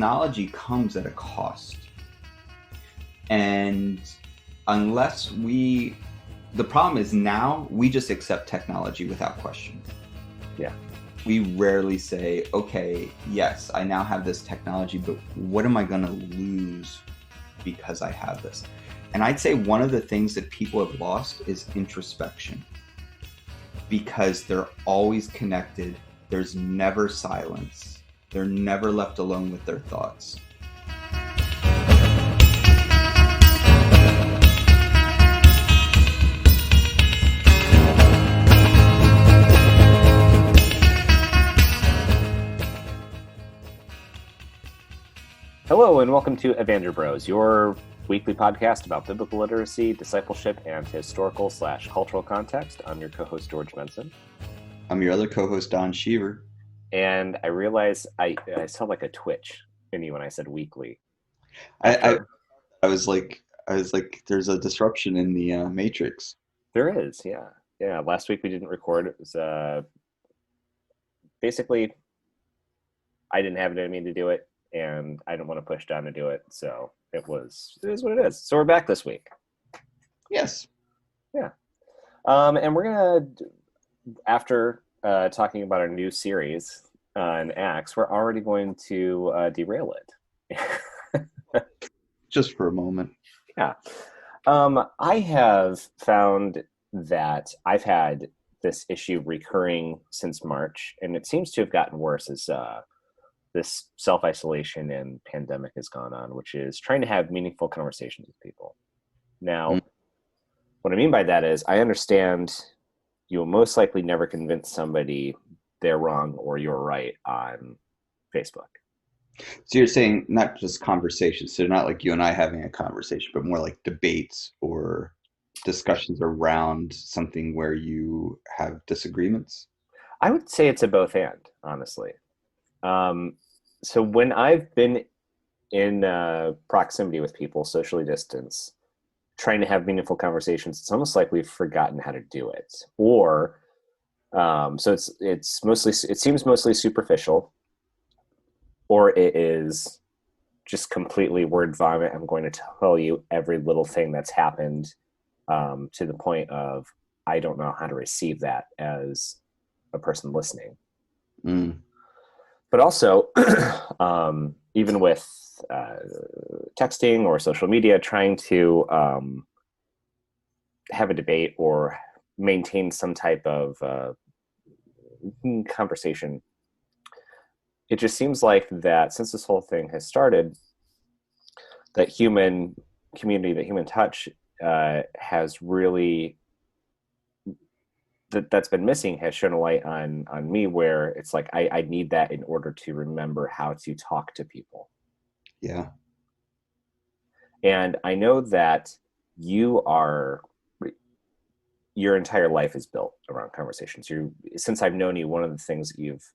technology comes at a cost. And the problem is now we just accept technology without question. Yeah. We rarely say, okay, yes, I now have this technology, but what am I going to lose because I have this? And I'd say one of the things that people have lost is introspection, because they're always connected. There's never silence. They're never left alone with their thoughts. Hello and welcome to Evangebros, your weekly podcast about biblical literacy, discipleship, and historical/cultural context. I'm your co-host, George Benson. I'm your other co-host, Don Sheaver. And I realized I sound like a twitch in you when I said weekly. I was like, there's a disruption in the matrix. There is, yeah. Yeah, last week we didn't record. It was basically, I didn't have it in me to do it, and I didn't want to push Don to do it, so it is what it is. So we're back this week. Yes. Yeah. And we're going to, after talking about our new series in Acts, we're already going to derail it. Just for a moment. Yeah. I have found that I've had this issue recurring since March, and it seems to have gotten worse as this self-isolation and pandemic has gone on, which is trying to have meaningful conversations with people. Now, what I mean by that is I understand you will most likely never convince somebody they're wrong or you're right on Facebook. So you're saying not just conversations, so not like you and I having a conversation, but more like debates or discussions around something where you have disagreements? I would say it's a both and, honestly. So when I've been in proximity with people, socially distanced, trying to have meaningful conversations, it's almost like we've forgotten how to do it. Or so it seems mostly superficial, or it is just completely word vomit. I'm going to tell you every little thing that's happened to the point of I don't know how to receive that as a person listening. But also, even with texting or social media, trying to have a debate or maintain some type of conversation, it just seems like that since this whole thing has started, that human community, that human touch has really, that's been missing, has shown a light on me where it's like I need that in order to remember how to talk to people. Yeah. And I know that your entire life is built around conversations. Since I've known you, one of the things that you've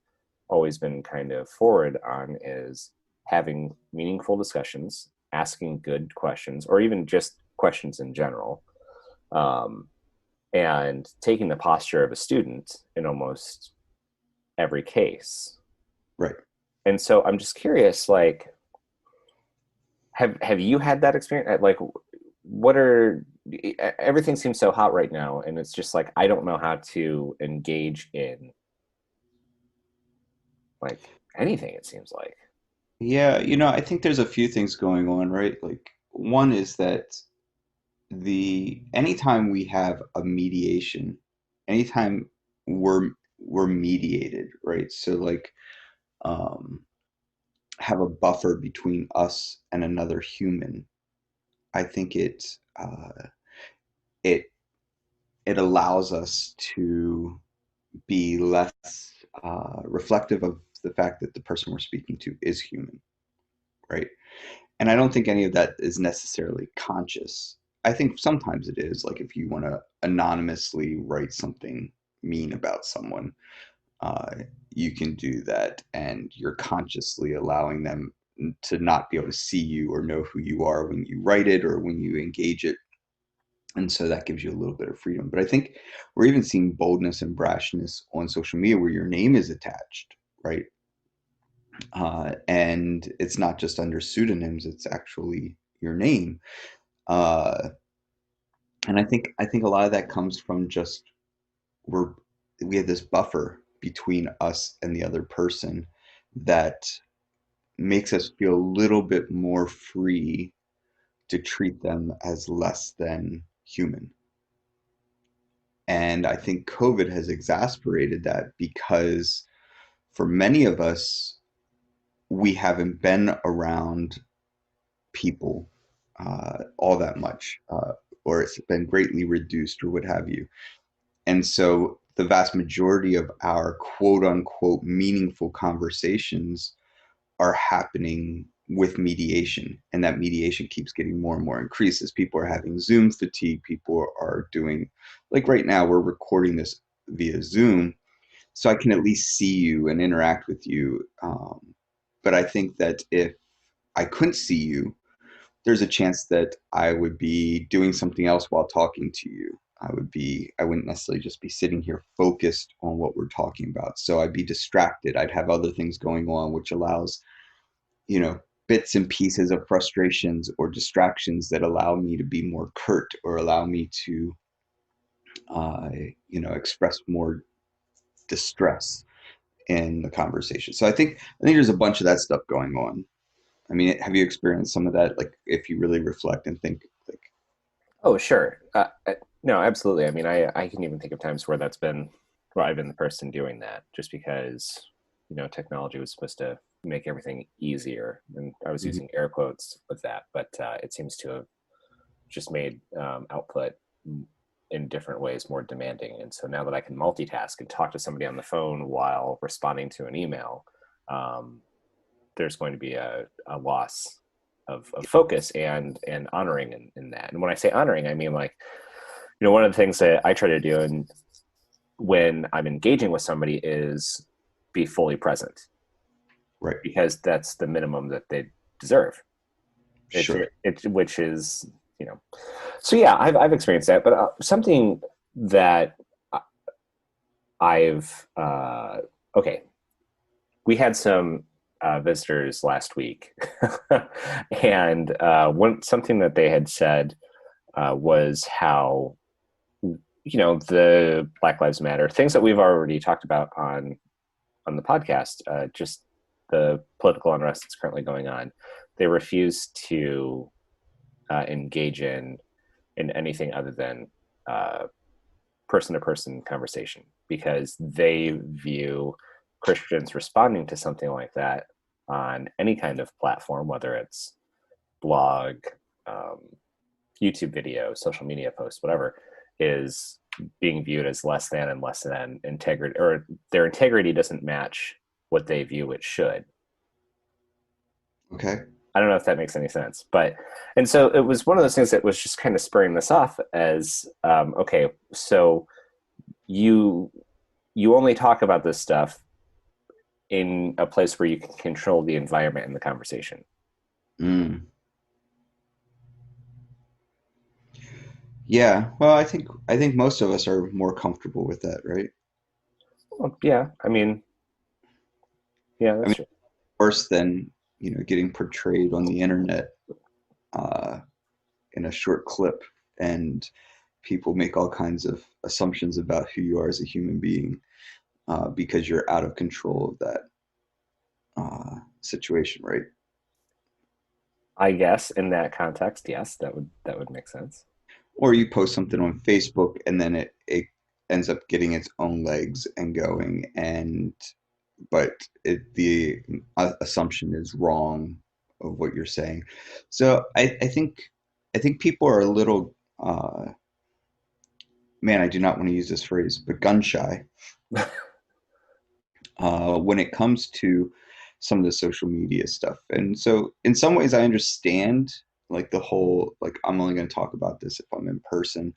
always been kind of forward on is having meaningful discussions, asking good questions, or even just questions in general. And taking the posture of a student in almost every case. Right. And so I'm just curious, like, have you had that experience? Like, everything seems so hot right now, and it's just like, I don't know how to engage in, like, anything, it seems like. Yeah, I think there's a few things going on, right? Like, one is that anytime we have a mediation, anytime we're mediated, right? So like have a buffer between us and another human. I think it allows us to be less reflective of the fact that the person we're speaking to is human, right? And I don't think any of that is necessarily conscious. I think sometimes it is, like if you want to anonymously write something mean about someone, you can do that, and you're consciously allowing them to not be able to see you or know who you are when you write it or when you engage it. And so that gives you a little bit of freedom. But I think we're even seeing boldness and brashness on social media where your name is attached, right? And it's not just under pseudonyms; it's actually your name. Uh, and I think a lot of that comes from just we're we have this buffer between us and the other person that makes us feel a little bit more free to treat them as less than human. And I think COVID has exasperated that because for many of us, we haven't been around people all that much, or it's been greatly reduced, or what have you. And so the vast majority of our quote unquote meaningful conversations are happening with mediation. And that mediation keeps getting more and more increased as people are having Zoom fatigue. People are doing, like right now, we're recording this via Zoom. So I can at least see you and interact with you. But I think that if I couldn't see you, there's a chance that I would be doing something else while talking to you. I wouldn't necessarily just be sitting here focused on what we're talking about. So I'd be distracted. I'd have other things going on, which allows, you know, bits and pieces of frustrations or distractions that allow me to be more curt or allow me to, uh, express more distress in the conversation. So I think there's a bunch of that stuff going on. I mean, have you experienced some of that? Like, if you really reflect and think, like, Oh, sure. No, absolutely. I mean, I can even think of times where that's been where I've been the person doing that, just because technology was supposed to make everything easier, and I was mhm, using air quotes with that, but it seems to have just made output in different ways more demanding. And so now that I can multitask and talk to somebody on the phone while responding to an email, um, there's going to be a loss of focus and honoring in that. And when I say honoring, I mean, like, one of the things that I try to do and when I'm engaging with somebody is be fully present, right, because that's the minimum that they deserve. It's sure, which is, you know, so yeah, I've experienced that, but something that I've okay, we had some visitors last week, and one something that they had said was how the Black Lives Matter things that we've already talked about on the podcast, just the political unrest that's currently going on. They refuse to engage in anything other than person to person conversation, because they view Christians responding to something like that on any kind of platform, whether it's blog, um, YouTube video, social media post, whatever, is being viewed as less than and less than integrity, or their integrity doesn't match what they view it should. okay, I don't know if that makes any sense, but and so it was one of those things that was just kind of spurring this off as okay, so you you only talk about this stuff in a place where you can control the environment and the conversation. mm. Yeah. Well, I think most of us are more comfortable with that, right? Well, yeah, I mean, yeah, I that's mean, true. worse than getting portrayed on the internet uh, in a short clip, and people make all kinds of assumptions about who you are as a human being because you're out of control of that situation, right? I guess in that context, yes, that would make sense. Or you post something on Facebook and then it ends up getting its own legs and going, and but the assumption is wrong of what you're saying. So I think people are a little man, I do not want to use this phrase, but gun shy when it comes to some of the social media stuff. And so in some ways I understand like the whole like I'm only going to talk about this if I'm in person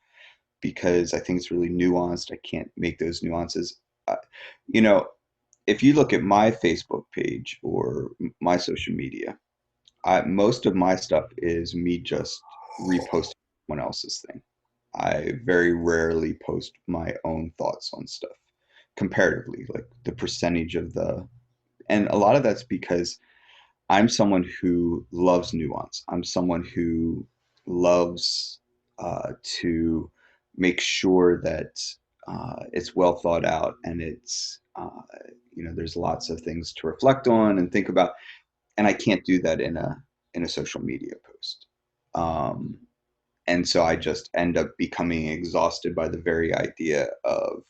because I think it's really nuanced. I can't make those nuances. Uh, you know, if you look at my Facebook page or my social media, most of my stuff is me just reposting someone else's thing. I very rarely post my own thoughts on stuff comparatively, like the percentage of the And a lot of that's because I'm someone who loves nuance. I'm someone who loves to make sure that it's well thought out and there's lots of things to reflect on and think about. And I can't do that in a social media post. Um, and so I just end up becoming exhausted by the very idea of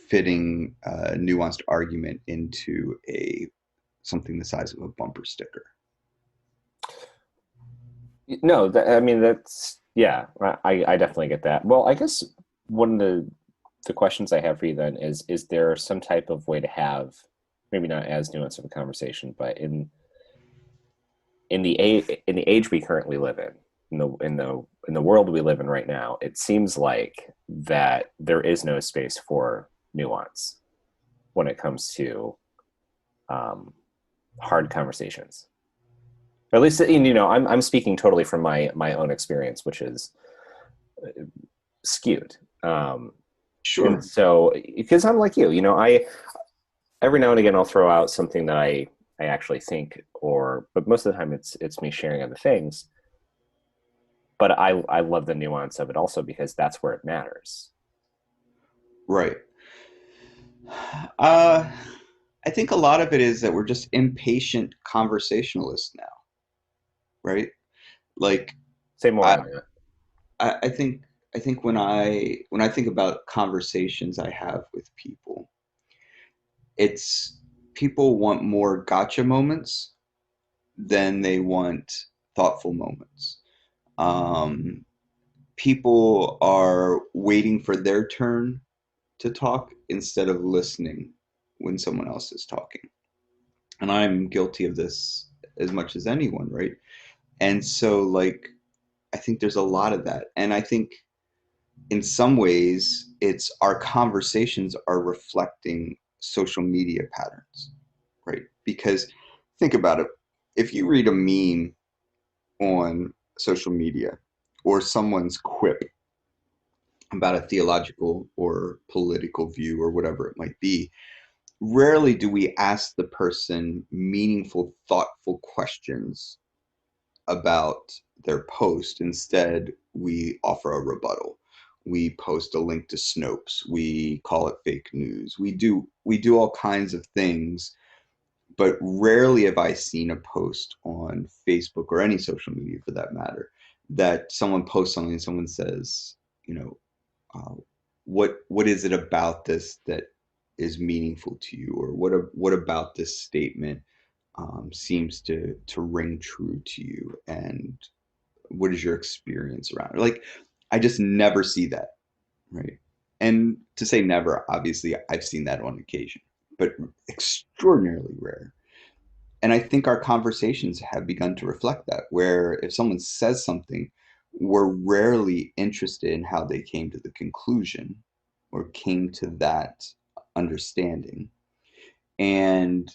fitting a nuanced argument into a something the size of a bumper sticker. No, I mean that's yeah. I definitely get that. Well, I guess one of the questions I have for you then is there some type of way to have maybe not as nuanced of a conversation, but in the age we currently live in the world we live in right now, it seems like that there is no space for nuance when it comes to um, hard conversations. Or at least I'm speaking totally from my own experience, which is skewed. And Sure. so, because I'm like I every now and again I'll throw out something that I actually think, but most of the time it's me sharing other things. But I love the nuance of it also because that's where it matters. Right. Uh, I think a lot of it is that we're just impatient conversationalists now, right? Like Say more I, on that. I think when I think about conversations I have with people, it's people want more gotcha moments than they want thoughtful moments. Um, People are waiting for their turn to talk instead of listening when someone else is talking. And I'm guilty of this as much as anyone, right? And so, like, I think there's a lot of that. And I think in some ways, it's our conversations are reflecting social media patterns, right? Because think about it. If you read a meme on social media or someone's quip about a theological or political view or whatever it might be, rarely do we ask the person meaningful, thoughtful questions about their post. Instead, we offer a rebuttal. We post a link to Snopes. We call it fake news. We do all kinds of things, but rarely have I seen a post on Facebook or any social media for that matter that someone posts something and someone says, you know, uh, what is it about this that is meaningful to you, or what about this statement seems to ring true to you, and what is your experience around it? Like, I just never see that, right? And to say never, obviously, I've seen that on occasion, but extraordinarily rare. And I think our conversations have begun to reflect that, where if someone says something, we're rarely interested in how they came to the conclusion or came to that understanding. And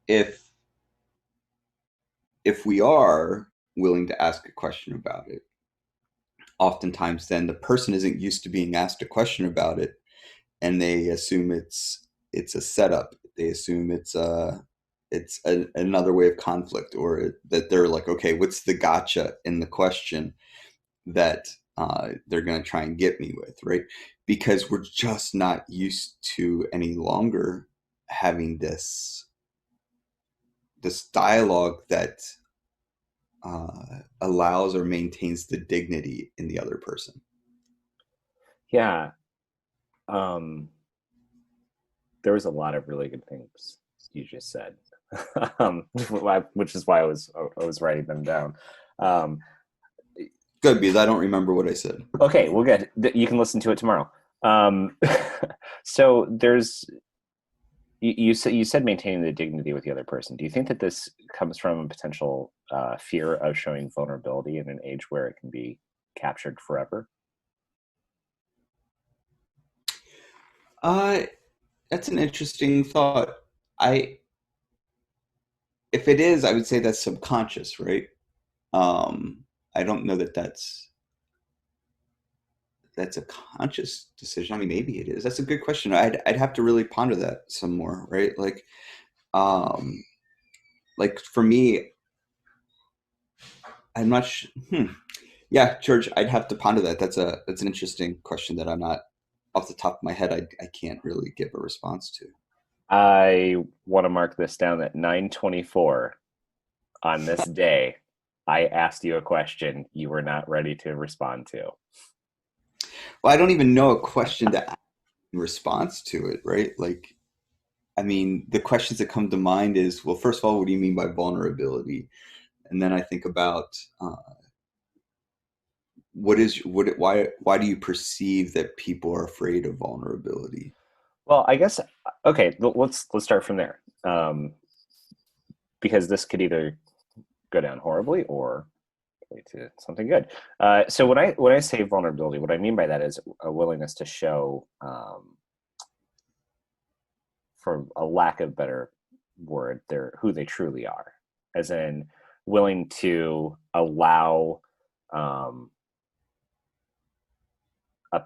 if if we are willing to ask a question about it, oftentimes then the person isn't used to being asked a question about it, and they assume it's a setup. They assume another way of conflict, or that they're like, okay, what's the gotcha in the question that they're going to try and get me with, right? Because we're just not used to any longer having this dialogue that allows or maintains the dignity in the other person. Yeah. Um, there was a lot of really good things you just said, which is why I was writing them down. Um, Good, because I don't remember what I said. okay, well, good. You can listen to it tomorrow. Um, so you said maintaining the dignity with the other person. Do you think that this comes from a potential fear of showing vulnerability in an age where it can be captured forever? Uh, that's an interesting thought. I If it is, I would say that's subconscious, right? I don't know that that's a conscious decision. I mean, maybe it is. That's a good question. I'd have to really ponder that some more, right? Like, Um, like for me, I'm not. Yeah, George, I'd have to ponder that. That's an interesting question that I'm not off the top of my head. I can't really give a response to. I want to mark this down at 9:24 on this day. I asked you a question you were not ready to respond to. Well, I don't even know a question to ask in response to it, right? Like, I mean, the questions that come to mind is, well, first of all, what do you mean by vulnerability? And then I think about why do you perceive that people are afraid of vulnerability? Well, I guess okay. Let's start from there, because this could either go down horribly or lead to something good. So when I say vulnerability, what I mean by that is a willingness to show, for a lack of better word, they're who they truly are, as in willing to allow um, a,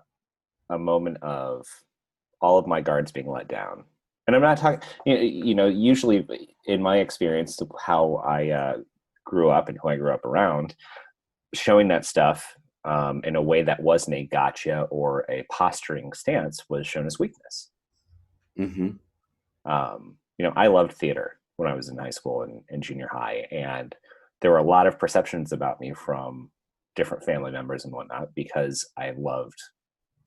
a moment of all of my guards being let down. And I'm not talking, usually in my experience, how I grew up and who I grew up around, showing that stuff in a way that wasn't a gotcha or a posturing stance was shown as weakness. Hmm. I loved theater when I was in high school and junior high, and there were a lot of perceptions about me from different family members and whatnot because I loved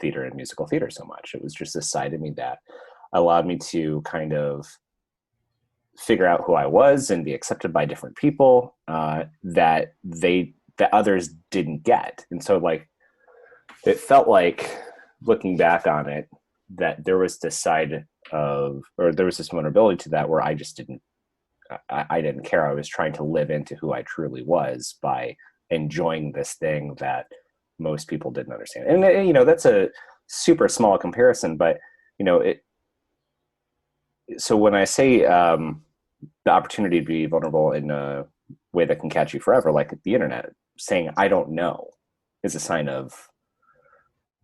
theater and musical theater so much. It was just a side of me that allowed me to kind of figure out who I was and be accepted by different people that others didn't get. And so like it felt like, looking back on it, that there was this side of, or there was this vulnerability to that where I just I didn't care. I was trying to live into who I truly was by enjoying this thing that most people didn't understand. And that's a super small comparison, but it. So when I say the opportunity to be vulnerable in a way that can catch you forever, like the internet, saying I don't know is a sign of,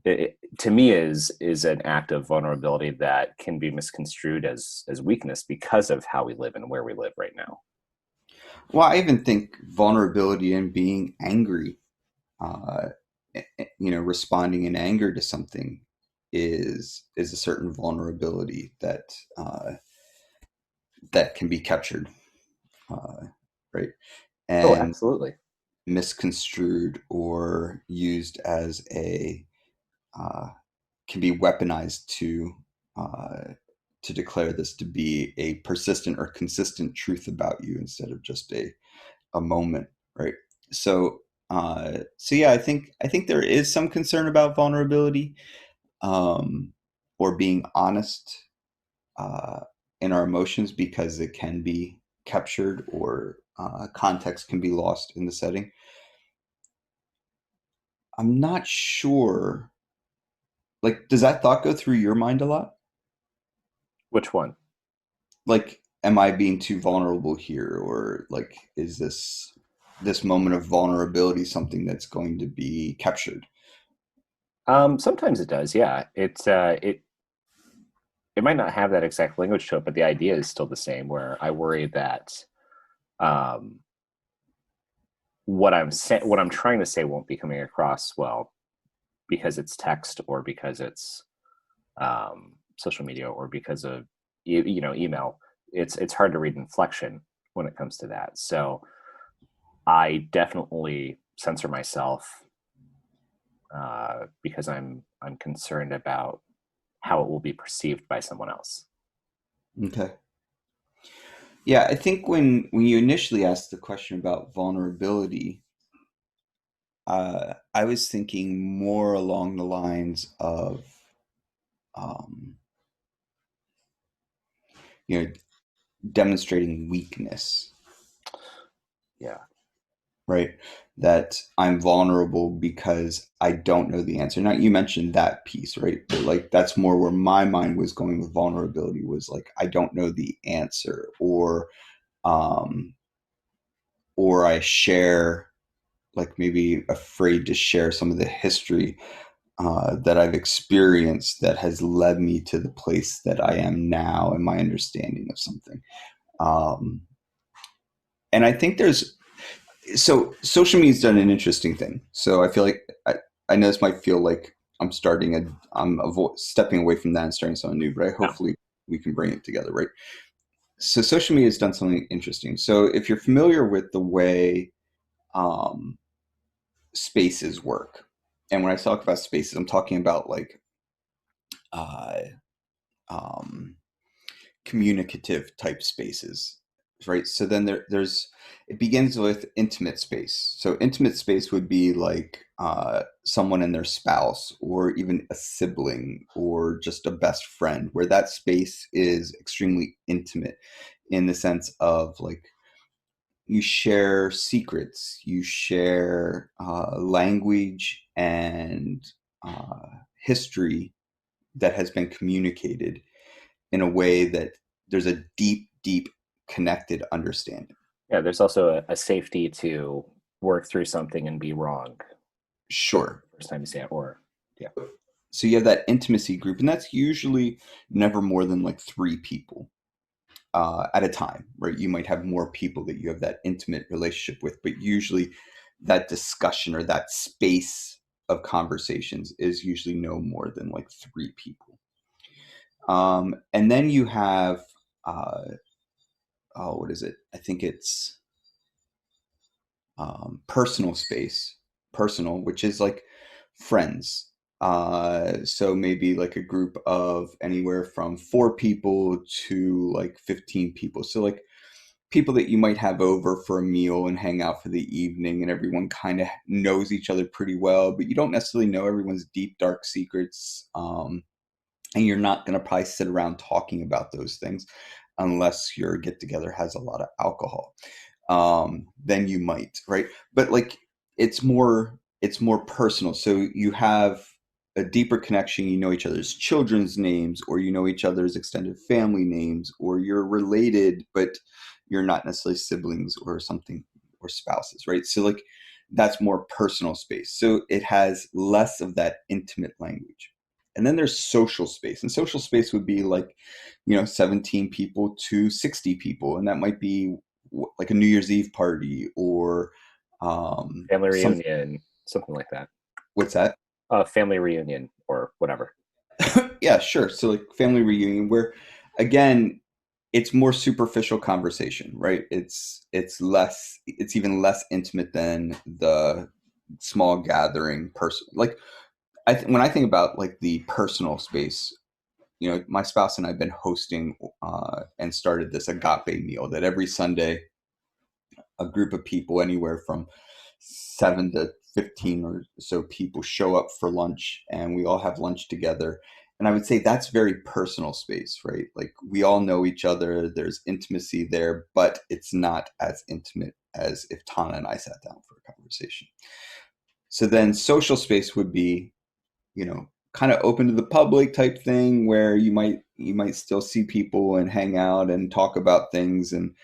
to me, is an act of vulnerability that can be misconstrued as weakness because of how we live and where we live right now. Well, I even think vulnerability and being angry, uh, responding in anger to something is a certain vulnerability that can be captured, right? Oh, And absolutely. misconstrued or used as a uh, can be weaponized uh, to declare this to be a persistent or consistent truth about you instead of just a moment, right? So yeah, I think there is some concern about vulnerability, um, or being honest uh, in our emotions because it can be captured or context can be lost in the setting. I'm not sure. Like, does that thought go through your mind a lot? Which one? Like, am I being too vulnerable here, or like, is this moment of vulnerability something that's going to be captured? Sometimes it does. Yeah, it might not have that exact language to it, but the idea is still the same. Where I worry that um, what I'm trying to say won't be coming across well because it's text or because it's social media or because of email. It's hard to read inflection when it comes to that. So I definitely censor myself because I'm concerned about how it will be perceived by someone else. Okay. Yeah, I think when you initially asked the question about vulnerability, I was thinking more along the lines of, um, you know, demonstrating weakness, Yeah. right? That I'm vulnerable because I don't know the answer. Now, you mentioned that piece, right? But like that's more where my mind was going with vulnerability was like I don't know the answer, um, or I share like maybe afraid to share some of the history that I've experienced that has led me to the place that I am now and my understanding of something. Um, and I think so social media's done an interesting thing. So I feel like I know this might feel like I'm stepping away from that and starting something new, but No. hopefully we can bring it together, right? So social media has done something interesting. So if you're familiar with the way um, spaces work, and when I talk about spaces, I'm talking about like uh, um, communicative type spaces, right? So then there's it begins with intimate space. So intimate space would be like someone and their spouse, or even a sibling, or just a best friend, where that space is extremely intimate in the sense of like you share secrets, you share language and uh, history that has been communicated in a way that there's a deep, deep connected understanding. Yeah, there's also a safety to work through something and be wrong Sure. first time you say it, or yeah. So you have that intimacy group, and that's usually never more than like three people at a time, right? You might have more people that you have that intimate relationship with, but usually that discussion or that space of conversations is usually no more than like three people. And then you have, uh, oh, what is it? I think it's personal space, personal, which is like friends. So maybe like a group of anywhere from four people to like 15 people. So like people that you might have over for a meal and hang out for the evening, and everyone kind of knows each other pretty well, but you don't necessarily know everyone's deep, dark secrets. And you're not going to probably sit around talking about those things unless your get together has a lot of alcohol. Then you might, right? But like it's more personal. So you have a deeper connection. You know each other's children's names, or you know each other's extended family names, or you're related, but you're not necessarily siblings or something, or spouses, right? So like that's more personal space. So it has less of that intimate language. And then there's social space. And social space would be like, 17 people to 60 people. And that might be like a New Year's Eve party, or Family some, reunion, something like that. what's that? Family reunion or whatever. Yeah, sure. So like family reunion, where again, it's more superficial conversation, right? It's even less intimate than the small gathering person. Like when I think about like the personal space, my spouse and I've been hosting and started this agape meal that every Sunday a group of people, anywhere from 7 to 15 or so people, show up for lunch, and we all have lunch together. And I would say that's very personal space, right? Like we all know each other, there's intimacy there, but it's not as intimate as if Tana and I sat down for a conversation. So then social space would be, kind of open to the public type thing, where you might still see people and hang out and talk about things and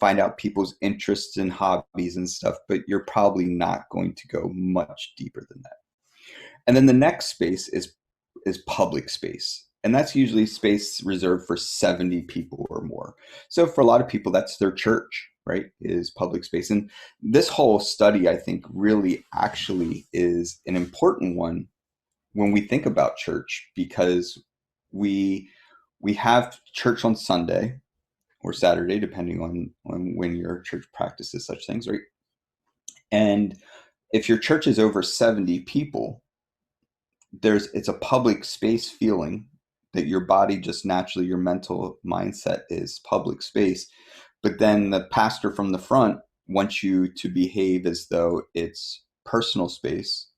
find out people's interests and hobbies and stuff, but you're probably not going to go much deeper than that. And then the next space is public space. And that's usually space reserved for 70 people or more. So for a lot of people, that's their church, right? Is public space. And this whole study, I think, really actually is an important one when we think about church, because we we have church on Sunday or Saturday, depending on when your church practices such things, right? And if your church is over 70 people, it's a public space feeling that your body just naturally, your mental mindset is public space. But then the pastor from the front wants you to behave as though it's personal space.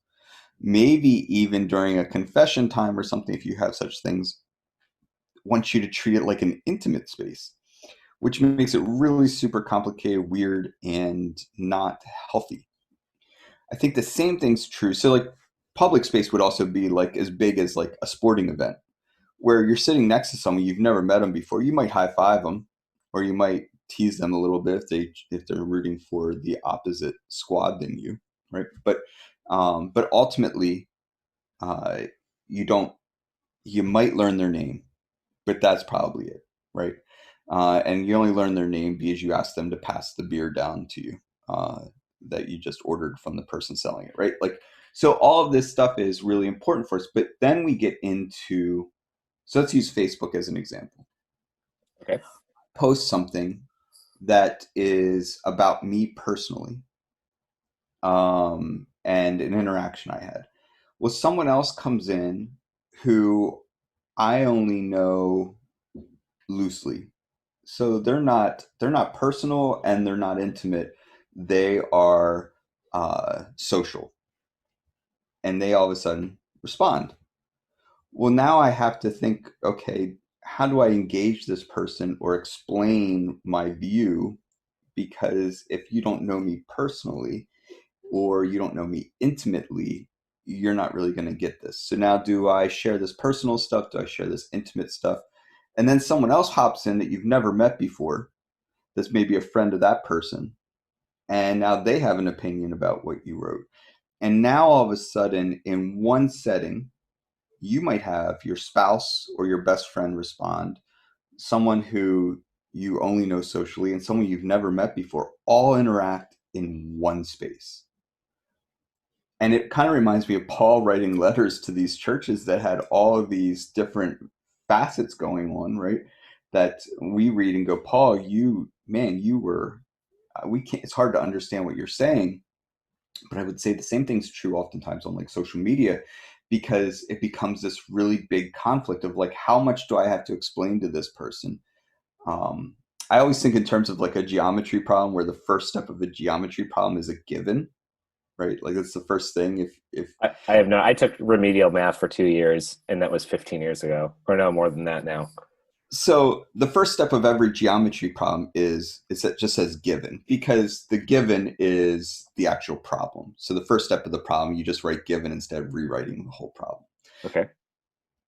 Maybe even during a confession time or something, if you have such things, wants you to treat it like an intimate space, which makes it really super complicated, weird, and not healthy. I think the same thing's true. So, like, public space would also be like as big as like a sporting event, where you're sitting next to someone you've never met them before. You might high five them, or you might tease them a little bit if they're rooting for the opposite squad than you, right? But ultimately, uh, you don't. You might learn their name, but that's probably it, right? And you only learn their name because you ask them to pass the beer down to you that you just ordered from the person selling it, right? Like, so all of this stuff is really important for us. But then we get into, so let's use Facebook as an example. Okay. Post something that is about me personally, and an interaction I had. Well, someone else comes in who I only know loosely, so they're not personal and they're not intimate. They are social, and they all of a sudden respond. Well, now I have to think, okay, how do I engage this person or explain my view? Because if you don't know me personally or you don't know me intimately, you're not really going to get this. So now, do I share this personal stuff? Do I share this intimate stuff? And then someone else hops in that you've never met before, that's maybe a friend of that person, and now they have an opinion about what you wrote. And now all of a sudden, in one setting, you might have your spouse or your best friend respond, someone who you only know socially, and someone you've never met before, all interact in one space. And it kind of reminds me of Paul writing letters to these churches that had all of these different facets going on, right? That we read and go, Paul, you, man, you were, we can't, it's hard to understand what you're saying. But I would say the same thing's true oftentimes on like social media, because it becomes this really big conflict of like, how much do I have to explain to this person? Um, I always think in terms of like a geometry problem where the first step of a geometry problem is a given, right? Like that's the first thing. If I have no. I took remedial math for 2 years, and that was 15 years ago, or no, more than that now. So the first step of every geometry problem is that just says given, because the given is the actual problem. So the first step of the problem, you just write given instead of rewriting the whole problem. Okay.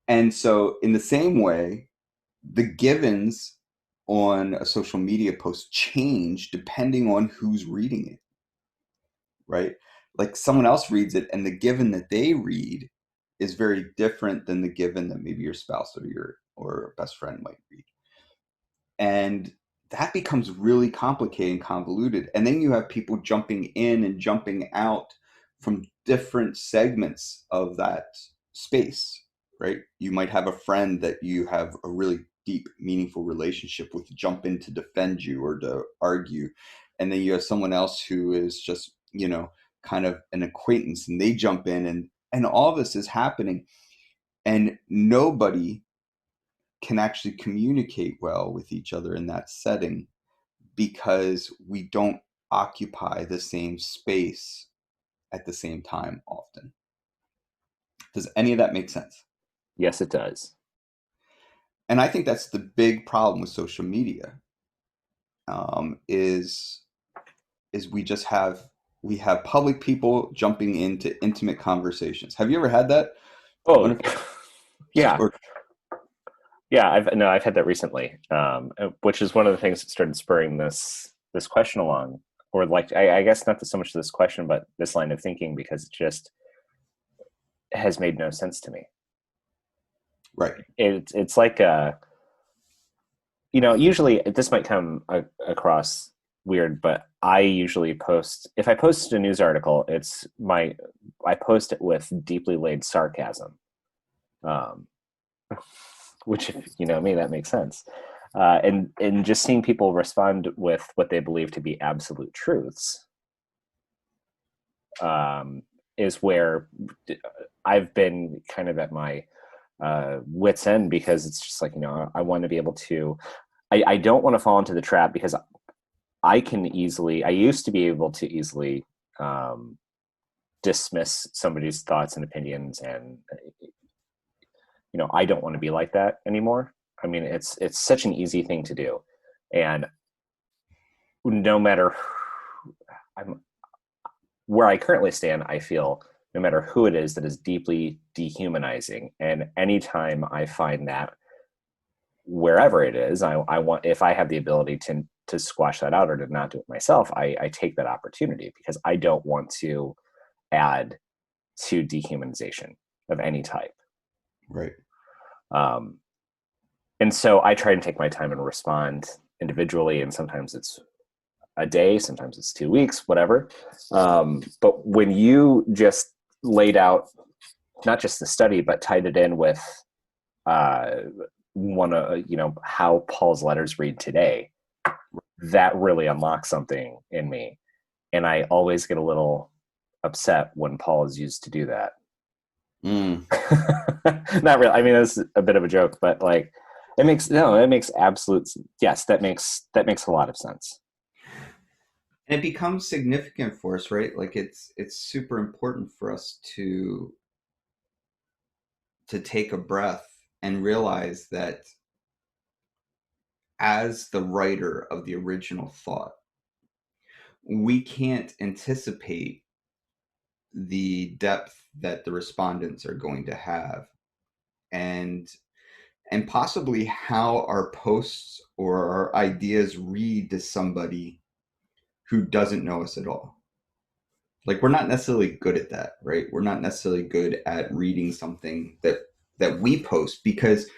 And so in the same way, the givens on a social media post change depending on who's reading it, right? Like someone else reads it and the given that they read is very different than the given that maybe your spouse or your or best friend might read. And that becomes really complicated and convoluted. And then you have people jumping in and jumping out from different segments of that space, right? You might have a friend that you have a really deep, meaningful relationship with jump in to defend you or to argue. And then you have someone else who is just, kind of an acquaintance, and they jump in, and all this is happening. And nobody can actually communicate well with each other in that setting because we don't occupy the same space at the same time often. Does any of that make sense? Yes, it does. And I think that's the big problem with social media, is we have public people jumping into intimate conversations. Have you ever had that? Oh, Wonder yeah, or yeah. I've had that recently, which is one of the things that started spurring this question along, or like I guess not so much this question, but this line of thinking, because it just has made no sense to me. right, It's like usually this might come across weird, but I usually post, if I post a news article, I post it with deeply laid sarcasm, um, which, if you know me, that makes sense. And just seeing people respond with what they believe to be absolute truths, is where I've been kind of at my wit's end, because it's just like, I want to be able to, I don't want to fall into the trap, because I used to be able to easily um, dismiss somebody's thoughts and opinions, and I don't want to be like that anymore. I mean, it's such an easy thing to do, and no matter, I'm where I currently stand, I feel no matter who it is, that is deeply dehumanizing. And anytime I find that, wherever it is, I want, if I have the ability to squash that out or to not do it myself, I take that opportunity, because I don't want to add to dehumanization of any type. right. Um, And so I try and take my time and respond individually, and sometimes it's a day, sometimes it's 2 weeks, whatever. But when you just laid out not just the study, but tied it in with uh, how Paul's letters read today, that really unlocks something in me. And I always get a little upset when Paul is used to do that. Mm. Not really. I mean, it's a bit of a joke, but like, it makes absolute, yes, that makes a lot of sense. And it becomes significant for us, right? Like it's super important for us to take a breath and realize that as the writer of the original thought, we can't anticipate the depth that the respondents are going to have, and possibly how our posts or our ideas read to somebody who doesn't know us at all. Like we're not necessarily good at that, right? We're not necessarily good at reading something that we post because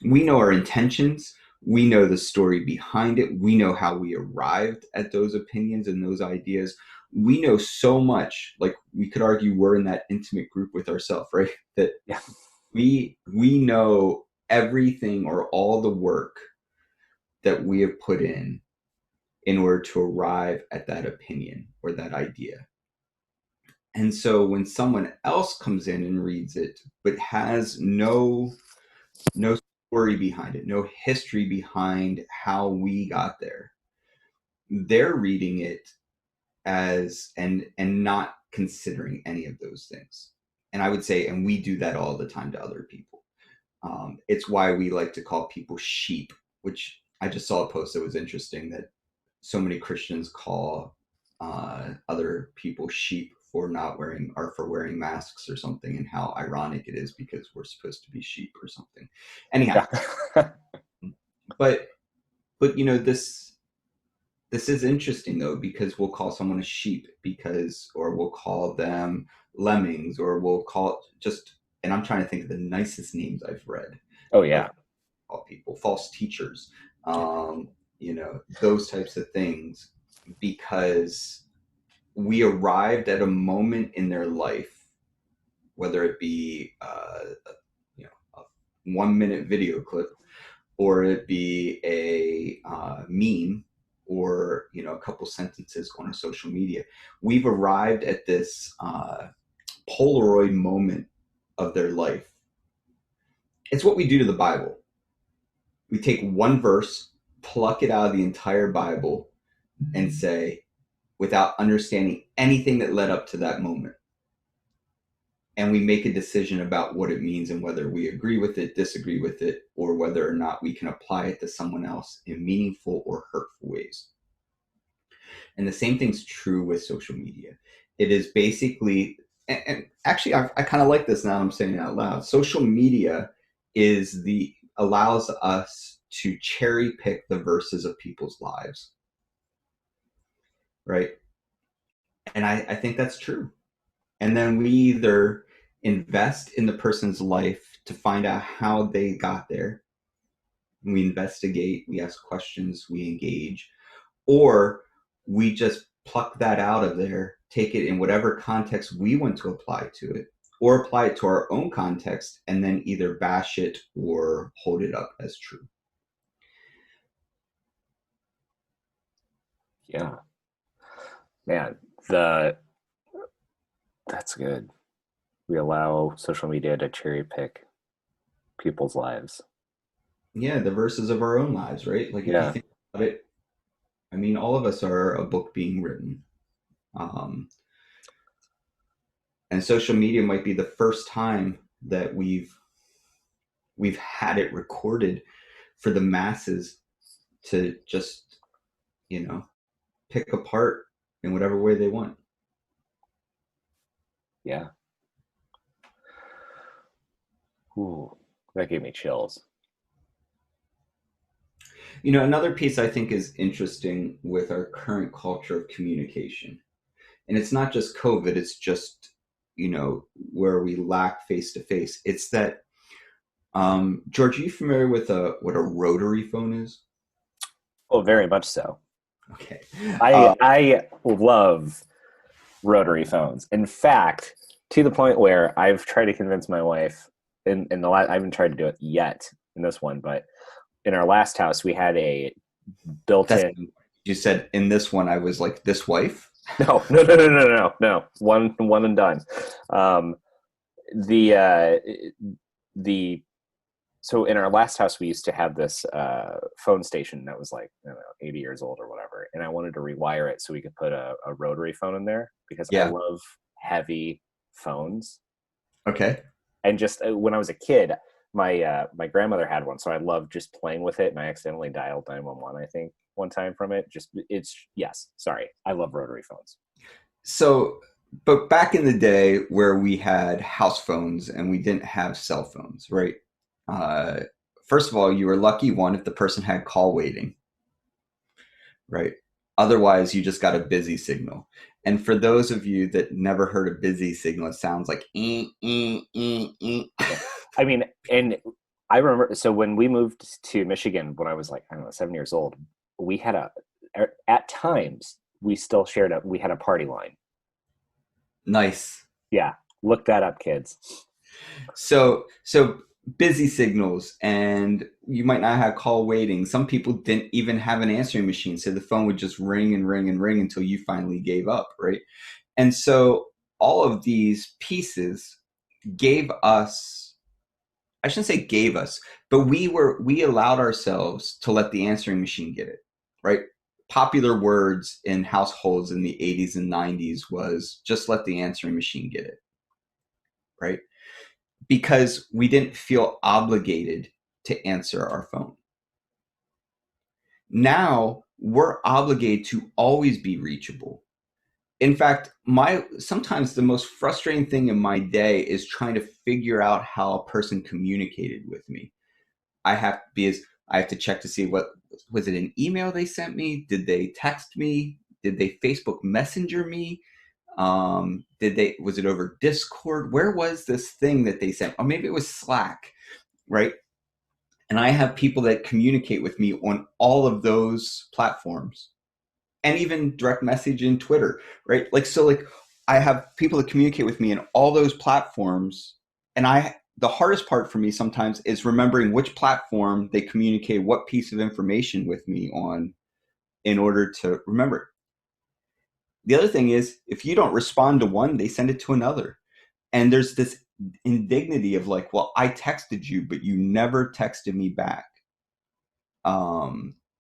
we know our intentions, we know the story behind it, we know how we arrived at those opinions and those ideas. We know so much, like we could argue we're in that intimate group with ourselves, right? That Yeah. we know everything or all the work that we have put in order to arrive at that opinion or that idea. And so when someone else comes in and reads it, but has no story behind it, no history behind how we got there, they're reading it as and not considering any of those things. And I would say, and we do that all the time to other people. It's why we like to call people sheep, which I just saw a post that was interesting that so many Christians call other people sheep for not wearing or for wearing masks or something, and how ironic it is because we're supposed to be sheep or something. Anyhow, Yeah. but this is interesting though, because we'll call someone a sheep because, or we'll call them lemmings, or we'll call just, and I'm trying to think of the nicest names I've read Oh of yeah. all people, false teachers, those types of things, because we arrived at a moment in their life, whether it be a 1 minute video clip, or it be a meme, or a couple sentences on a social media. We've arrived at this Polaroid moment of their life. It's what we do to the Bible. We take one verse, pluck it out of the entire Bible, and say, without understanding anything that led up to that moment, and we make a decision about what it means and whether we agree with it, disagree with it, or whether or not we can apply it to someone else in meaningful or hurtful ways. And the same thing's true with social media. It is basically, and actually, I kind of like this now I'm saying it out loud. Social media allows us to cherry pick the verses of people's lives, right? And I think that's true. And then we either invest in the person's life to find out how they got there. We investigate, we ask questions, we engage, or we just pluck that out of there, take it in whatever context we want to apply to it, or apply it to our own context, and then either bash it or hold it up as true. Yeah. Man, the that's good. We allow social media to cherry pick people's lives. Yeah, the verses of our own lives, right? Like if you Yeah. think about it, I mean, all of us are a book being written. Um, and social media might be the first time that we've had it recorded for the masses to just pick apart in whatever way they want. Yeah. Ooh, that gave me chills. Another piece I think is interesting with our current culture of communication, and it's not just COVID, it's just where we lack face to face. It's that George, are you familiar with what a rotary phone is? Oh, very much so. Okay. I Uh, I love rotary phones. In fact, to the point where I've tried to convince my wife in the last, I haven't tried to do it yet in this one, but in our last house we had a that's built-in. you said in this one. I was like, this wife. No, one and done. Um, the the so in our last house we used to have this phone station that was like, I don't know, 80 years old or whatever, and I wanted to rewire it so we could put a rotary phone in there because I Yeah. love heavy phones. Okay. And just when I was a kid, my grandmother had one, so I loved just playing with it, and I accidentally dialed 911, I think, one time from it. Just it's yes, sorry, I love rotary phones. So, but back in the day where we had house phones and we didn't have cell phones, right? Uh, First of all, you were lucky one if the person had call waiting, right? Otherwise, you just got a busy signal. And for those of you that never heard a busy signal, it sounds like Yeah, I mean, and I remember, so when we moved to Michigan when I was like, I don't know, 7 years old, we had at times we still shared we had a party line. Nice. Yeah, look that up, kids. So busy signals, and you might not have call waiting. Some people didn't even have an answering machine, so the phone would just ring and ring and ring until you finally gave up, right? And so all of these pieces gave us, I shouldn't say gave us, but we allowed ourselves to let the answering machine get it, right? Popular words in households in the 80s and 90s was just let the answering machine get it, right? Because we didn't feel obligated to answer our phone. Now we're obligated to always be reachable. In fact, my sometimes the most frustrating thing in my day is trying to figure out how a person communicated with me. I have to check to see what was it an email they sent me? Did they text me? Did they Facebook Messenger me? Did they was it over Discord? Where was this thing that they sent? Or maybe it was Slack, right? And I have people that communicate with me on all of those platforms and even direct message in Twitter, right? Like I have people that communicate with me in all those platforms. And the hardest part for me sometimes is remembering which platform they communicate what piece of information with me on in order to remember. The other thing is if you don't respond to one, they send it to another. And there's this indignity of like, well, I texted you, but you never texted me back.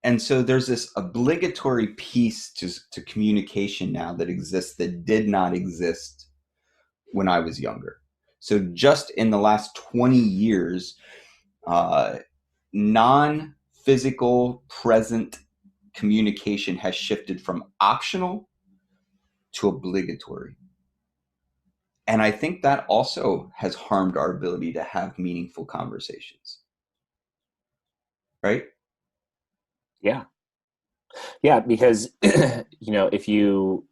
And so there's this obligatory piece to communication now that exists that did not exist when I was younger. So just in the last 20 years, uh, non physical present communication has shifted from optional to obligatory. And I think that also has harmed our ability to have meaningful conversations, right? Yeah, yeah, because if you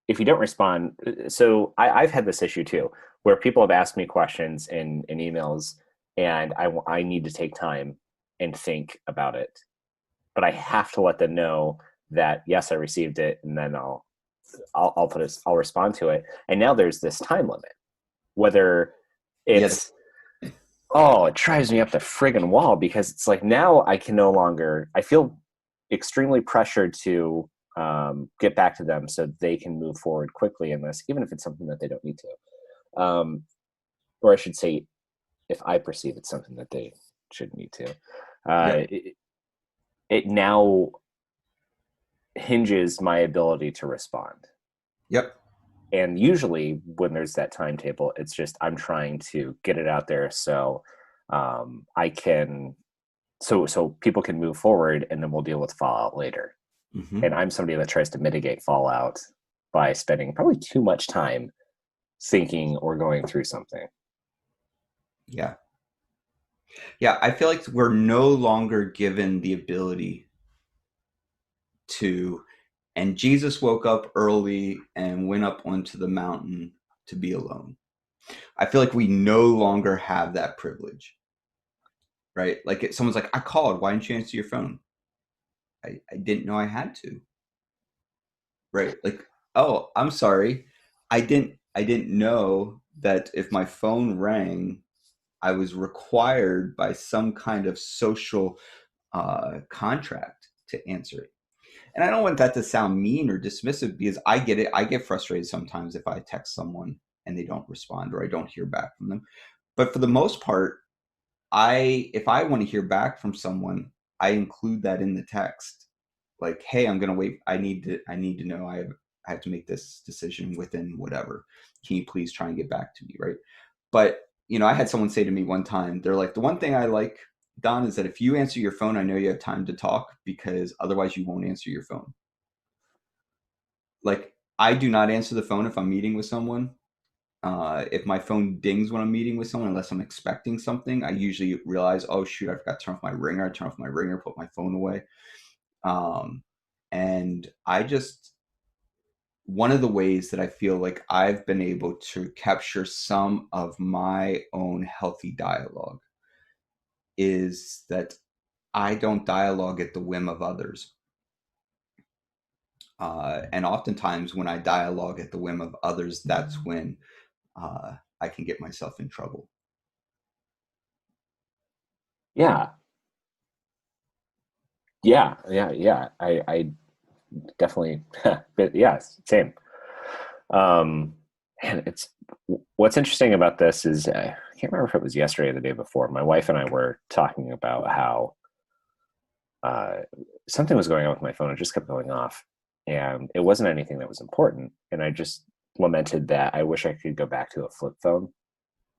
don't respond, so I've had this issue too, where people have asked me questions in emails, and I need to take time and think about it, but I have to let them know that yes, I received it, and then I'll respond to it. And now there's this time limit, whether Yeah. it's oh, it drives me up the friggin' wall because it's like now I can no longer. I feel extremely pressured to get back to them so they can move forward quickly in this, even if it's something that they don't need to. Or I should say, if I perceive it's something that they should need to. Uh, Yep. it, it now hinges my ability to respond. Yep. And usually, when there's that timetable, it's just I'm trying to get it out there so I can so people can move forward, and then we'll deal with fallout later. Mm-hmm. And I'm somebody that tries to mitigate fallout by spending probably too much time thinking or going through something. Yeah. Yeah, I feel like we're no longer given the ability to, and Jesus woke up early and went up onto the mountain to be alone. I feel like we no longer have that privilege. right? Like someone's like, I called, why didn't you answer your phone? I didn't know I had to, right? Like, oh, I'm sorry. I didn't know that if my phone rang, I was required by some kind of social contract to answer it. And I don't want that to sound mean or dismissive because I get it. I get frustrated sometimes if I text someone and they don't respond or I don't hear back from them. But for the most part, if I want to hear back from someone, I include that in the text. Like, hey, I'm gonna wait. I need to know I have to make this decision within whatever. Can you please try and get back to me, right? But I had someone say to me one time, they're like, the one thing I like, Don, is that if you answer your phone, I know you have time to talk because otherwise you won't answer your phone. Like, I do not answer the phone if I'm meeting with someone. If my phone dings when I'm meeting with someone, unless I'm expecting something, I usually realize, oh shoot, I forgot to turn off my ringer. I turn off my ringer, put my phone away. Um, and I just, one of the ways that I feel like I've been able to capture some of my own healthy dialogue is that I don't dialogue at the whim of others. And oftentimes, when I dialogue at the whim of others, that's when I can get myself in trouble. Yeah, yeah. I definitely, but yeah, same. Um, and it's what's interesting about this is I can't remember if it was yesterday or the day before. My wife and I were talking about how uh, something was going on with my phone. It just kept going off, and it wasn't anything that was important. And I just lamented that I wish I could go back to a flip phone.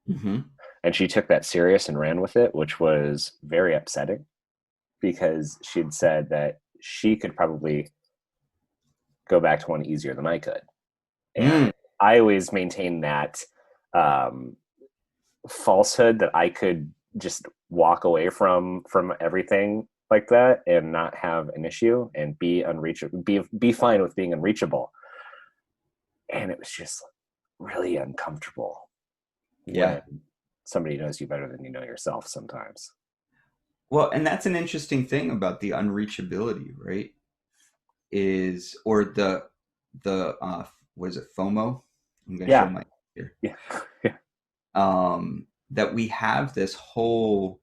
Mm-hmm. And she took that serious and ran with it, which was very upsetting because she'd said that she could probably go back to one easier than I could. And Mm, I always maintain that um, falsehood that I could just walk away from everything like that and not have an issue and be unreachable, be fine with being unreachable. And it was just really uncomfortable yeah. when somebody knows you better than you know yourself sometimes. Well, and that's an interesting thing about the unreachability, right? Is or the what is it, FOMO? I'm gonna show Yeah, my here. yeah, yeah, That we have this whole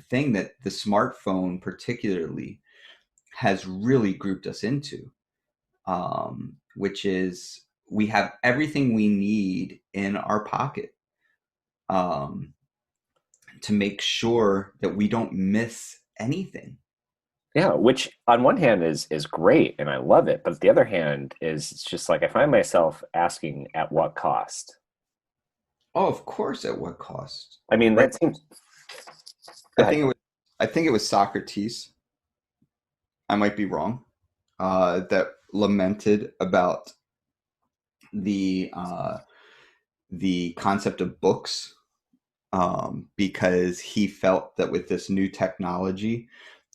thing that the smartphone particularly has really grouped us into, which is we have everything we need in our pocket, um, to make sure that we don't miss anything. yeah. Which on one hand is great and I love it, but on the other hand is it's just like I find myself asking at what cost. Oh, of course, at what cost? I mean, Right. that seems. Go I ahead. think it was I think it was Socrates. I might be wrong. That lamented about the uh, the concept of books, because he felt that with this new technology,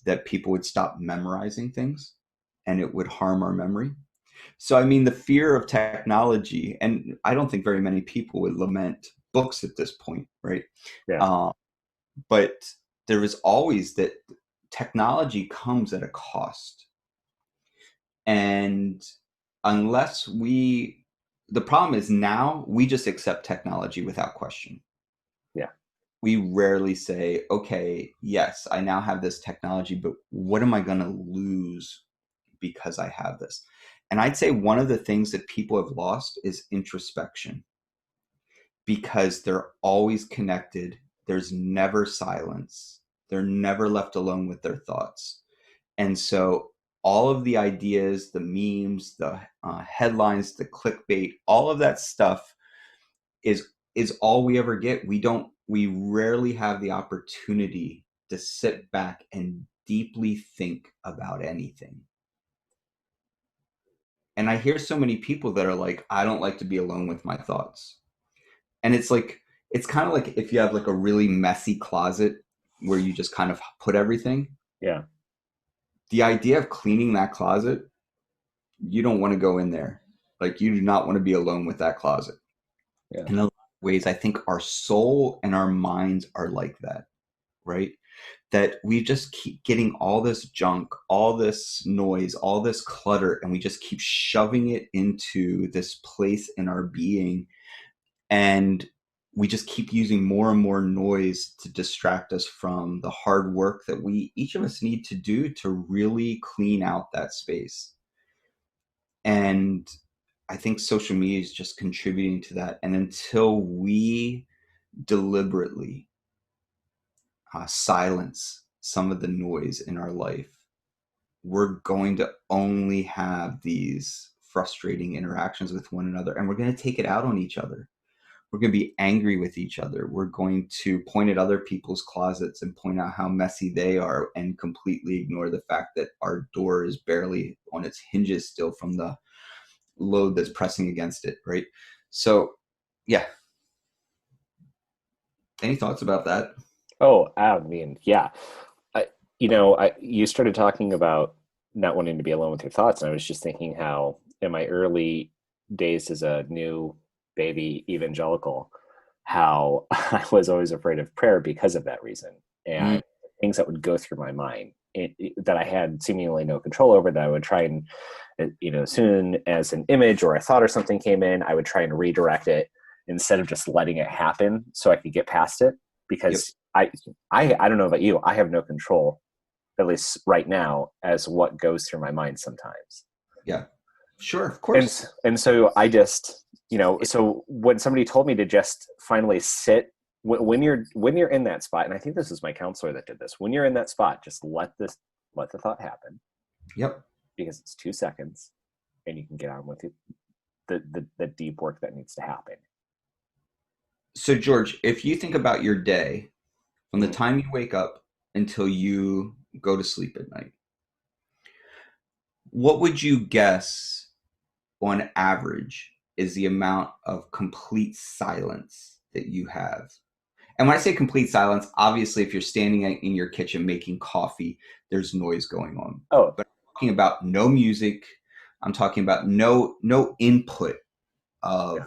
that people would stop memorizing things, and it would harm our memory. So, I mean, the fear of technology, and I don't think very many people would lament books at this point, right? Yeah. Um, but there is always that technology comes at a cost. And unless the problem is now we just accept technology without question. Yeah. We rarely say, okay, yes, I now have this technology, but what am I going to lose because I have this? And I'd say one of the things that people have lost is introspection because they're always connected. There's never silence. They're never left alone with their thoughts. And so all of the ideas, the memes, the headlines, the clickbait, all of that stuff is all we ever get. We rarely have the opportunity to sit back and deeply think about anything. And I hear so many people that are like, I don't like to be alone with my thoughts. And it's like, it's kind of like if you have like a really messy closet where you just kind of put everything, Yeah. the idea of cleaning that closet, you don't want to go in there. Like you do not want to be alone with that closet. Yeah. In a lot of ways, I think our soul and our minds are like that. right? That we just keep getting all this junk, all this noise, all this clutter, and we just keep shoving it into this place in our being. And we just keep using more and more noise to distract us from the hard work that we, each of us, need to do to really clean out that space. And I think social media is just contributing to that. And until we deliberately silence some of the noise in our life, we're going to only have these frustrating interactions with one another, and we're going to take it out on each other. We're going to be angry with each other. We're going to point at other people's closets and point out how messy they are and completely ignore the fact that our door is barely on its hinges still from the load that's pressing against it, right? So, yeah. Any thoughts about that? Oh, I mean, yeah. I, you started talking about not wanting to be alone with your thoughts, and I was just thinking how in my early days as a new baby evangelical, how I was always afraid of prayer because of that reason, Mm, and things that would go through my mind that I had seemingly no control over, that I would try and, as soon as an image or a thought or something came in, I would try and redirect it instead of just letting it happen so I could get past it, yep. because I don't know about you, I have no control, at least right now, as what goes through my mind sometimes. Yeah. Sure. Of And course. and so I just, so when somebody told me to just finally sit, when you're in that spot, and I think this is my counselor that did this, when you're in that spot, just let the thought happen, Yep. because it's 2 seconds, and you can get on with it, the deep work that needs to happen. So, George, if you think about your day from the Mhm. time you wake up until you go to sleep at night, what would you guess on average is the amount of complete silence that you have? And when I say complete silence, obviously, if you're standing in your kitchen making coffee, there's noise going on. Oh, But I'm talking about no music. I'm talking about no input yeah.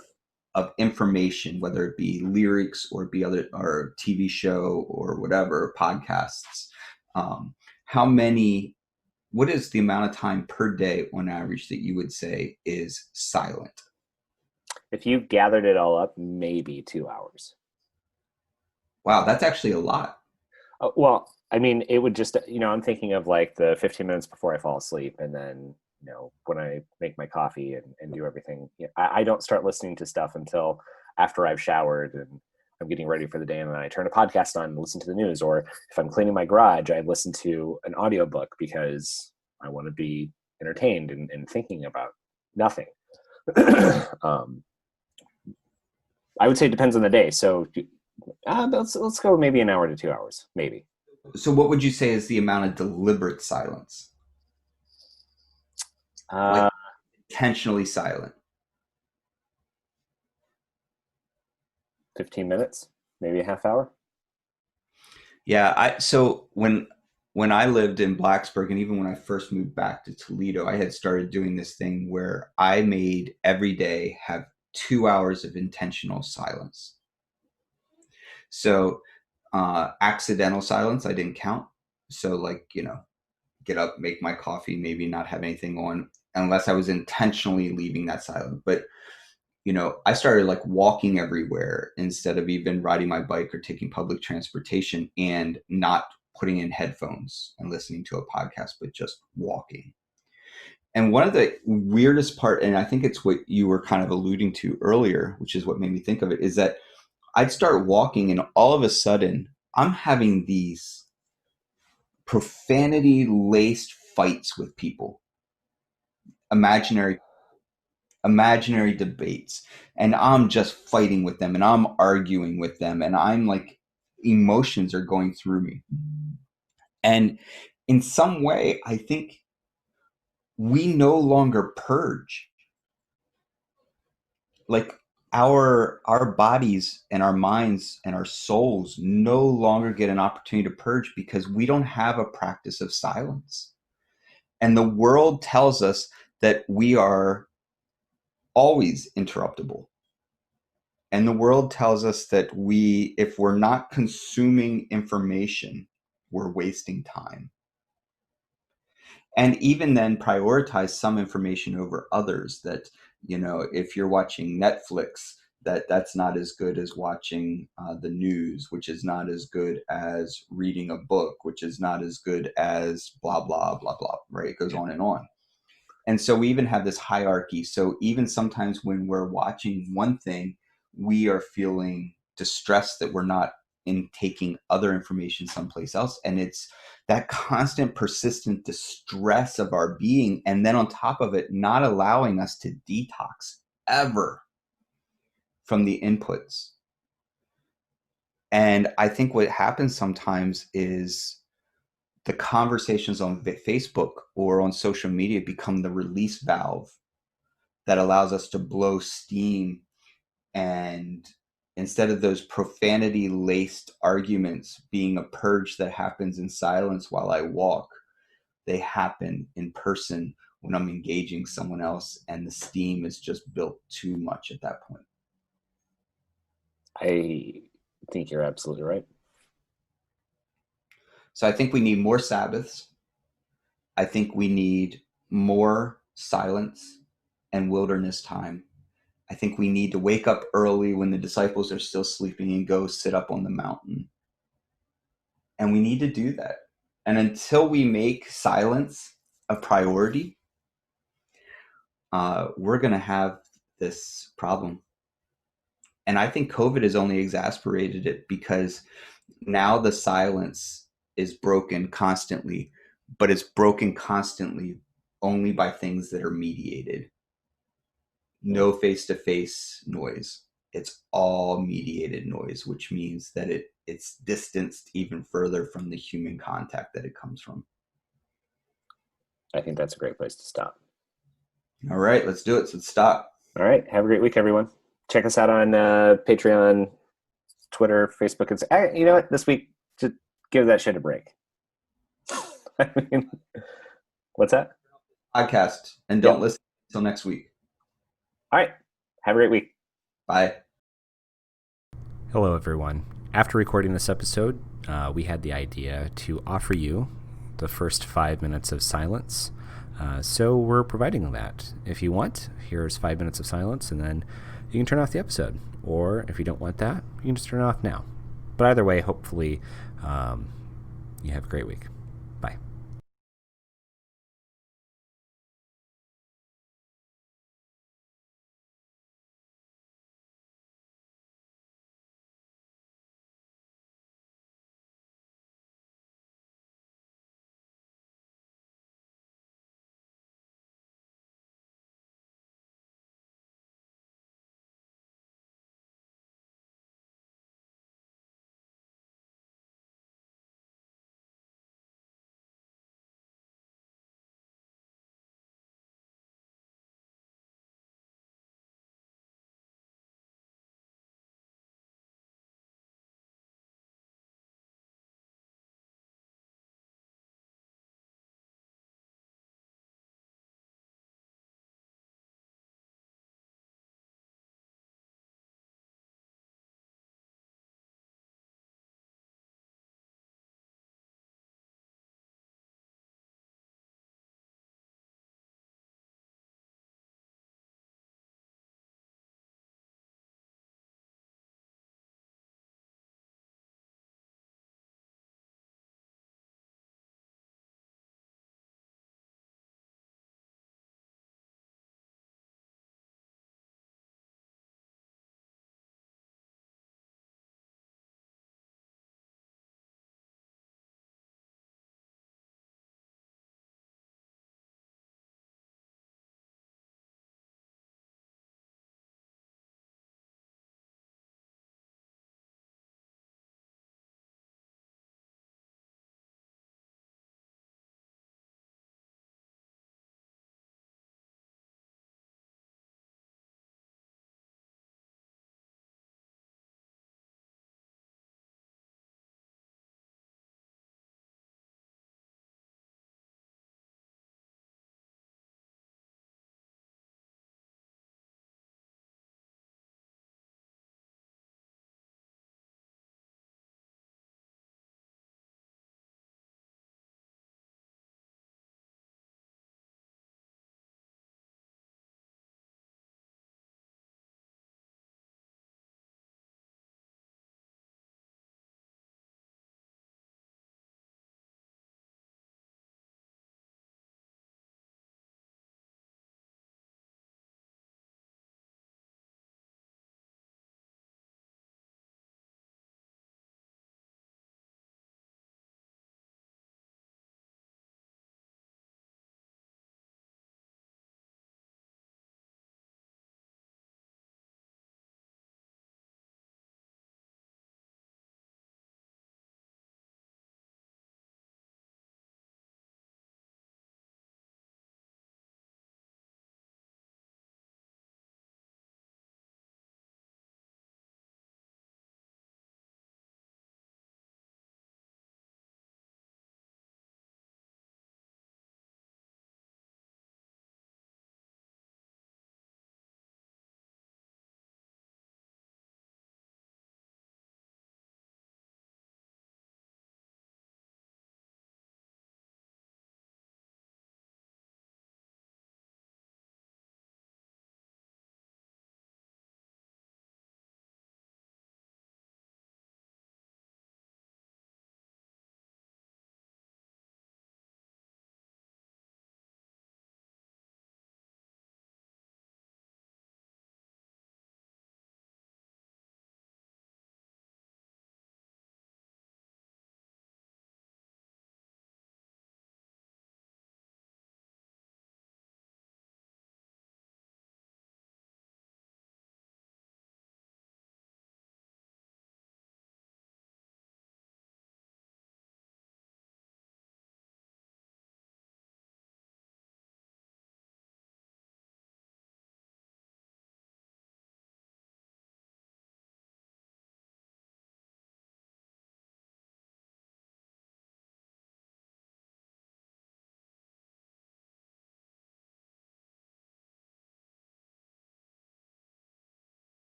of information, whether it be lyrics or be other or TV show or whatever podcasts. Um, how many? What is the amount of time per day on average that you would say is silent? If you gathered it all up, maybe 2 hours. Wow, that's actually a lot. Well, I mean, it would just, I'm thinking of like the 15 minutes before I fall asleep, and then, when I make my coffee and do everything. I don't start listening to stuff until after I've showered and I'm getting ready for the day, and then I turn a podcast on and listen to the news. Or if I'm cleaning my garage, I listen to an audiobook because I want to be entertained and thinking about nothing. um, I would say it depends on the day. So let's go maybe an hour to 2 hours, maybe. So, what would you say is the amount of deliberate silence? Like Uh, intentionally silent? 15 minutes, maybe a half hour. Yeah, I so when I lived in Blacksburg and even when I first moved back to Toledo, I had started doing this thing where I made every day have 2 hours of intentional silence. So accidental silence, I didn't count. So like, get up, make my coffee, maybe not have anything on unless I was intentionally leaving that silent. But I started like walking everywhere instead of even riding my bike or taking public transportation and not putting in headphones and listening to a podcast, but just walking. And one of the weirdest part, and I think it's what you were kind of alluding to earlier, which is what made me think of it, is that I'd start walking and all of a sudden I'm having these profanity laced fights with people, imaginary debates, and I'm just fighting with them and I'm arguing with them and I'm like emotions are going through me. And in some way I think we no longer purge. Like our bodies and our minds and our souls no longer get an opportunity to purge because we don't have a practice of silence. And the world tells us that we are always interruptible. And the world tells us that if we're not consuming information, we're wasting time. And even then prioritize some information over others, that, if you're watching Netflix, that's not as good as watching the news, which is not as good as reading a book, which is not as good as blah, blah, blah, blah, right? It goes on and on. And so we even have this hierarchy. So even sometimes when we're watching one thing, we are feeling distressed that we're not in taking other information someplace else. And it's that constant, persistent distress of our being. And then on top of it, not allowing us to detox ever from the inputs. And I think what happens sometimes is the conversations on Facebook or on social media become the release valve that allows us to blow steam. And instead of those profanity laced arguments being a purge that happens in silence while I walk, they happen in person when I'm engaging someone else, and the steam is just built too much at that point. I think you're absolutely right. So I think we need more Sabbaths. I think we need more silence and wilderness time. I think we need to wake up early when the disciples are still sleeping and go sit up on the mountain. And we need to do that. And until we make silence a priority, we're going to have this problem. And I think COVID has only exacerbated it, because now the silence is broken constantly, but it's broken constantly only by things that are mediated. No face-to-face noise. It's all mediated noise, which means that it's distanced even further from the human contact that it comes from. I think that's a great place to stop. All right, let's do it. So let's stop. All right. Have a great week, everyone. Check us out on Patreon, Twitter, Facebook. And you know what? This week, just give that shit a break. I mean, what's that? Podcast, and don't listen until next week. All right. Have a great week. Bye. Hello, everyone. After recording this episode, we had the idea to offer you the first 5 minutes of silence. So we're providing that. If you want, here's 5 minutes of silence, and then you can turn off the episode. Or if you don't want that, you can just turn it off now. But either way, hopefully, you have a great week.